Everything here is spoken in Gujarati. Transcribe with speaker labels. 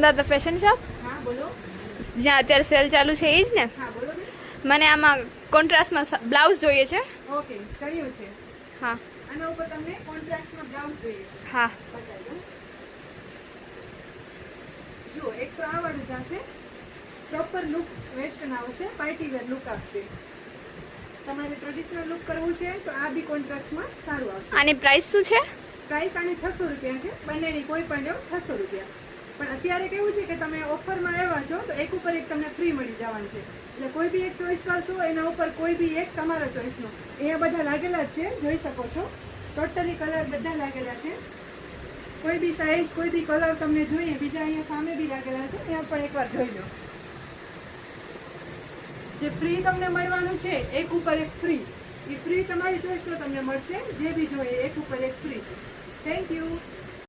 Speaker 1: અનુરાધા ફેશન શોપ
Speaker 2: હા બોલો.
Speaker 1: જ્યાં અત્યારે સેલ ચાલુ છે એ જ ને?
Speaker 2: હા બોલો બેન.
Speaker 1: મને આમાં કોન્ટ્રાસ્ટમાં બ્લાઉઝ જોઈએ છે.
Speaker 2: ઓકે, ચણિયો છે.
Speaker 1: હા
Speaker 2: આના ઉપર તમને કોન્ટ્રાસ્ટમાં બ્લાઉઝ જોઈએ છે.
Speaker 1: હા
Speaker 2: બતાવી દઉં. જુઓ, એક તો આ વાળું જશે, પ્રોપર લુક વેસ્ટર્ન આવશે, પાર્ટી વેર લુક આપશે. તમારે ટ્રેડિશનલ લુક કરવું છે તો આ બી કોન્ટ્રાસ્ટમાં સારું આવશે.
Speaker 1: આની પ્રાઇસ શું છે?
Speaker 2: પ્રાઇસ આની 600 રૂપિયા છે. બંનેની કોઈ પણ લો 600 રૂપિયા. પણ અત્યારે કેવું છે કે તમે ઓફરમાં આવ્યા છો તો એક ઉપર એક તમને ફ્રી મળી જવાનું છે. એટલે કોઈ બી એક ચોઈસ કરશો, એના ઉપર કોઈ બી એક તમારા ચોઈસનો. અહીંયા બધા લાગેલા જ છે, જોઈ શકો છો. ટોટલી કલર બધા લાગેલા છે. કોઈ બી સાઇઝ, કોઈ બી કલર તમને જોઈએ, બીજા અહીંયા સામે બી લાગેલા છે, ત્યાં પણ એકવાર જોઈ લો. જે ફ્રી તમને મળવાનું છે, એક ઉપર એક ફ્રી, એ ફ્રી તમારી ચોઈસનો તમને મળશે. જે બી જોઈએ એક ઉપર એક ફ્રી. Thank you.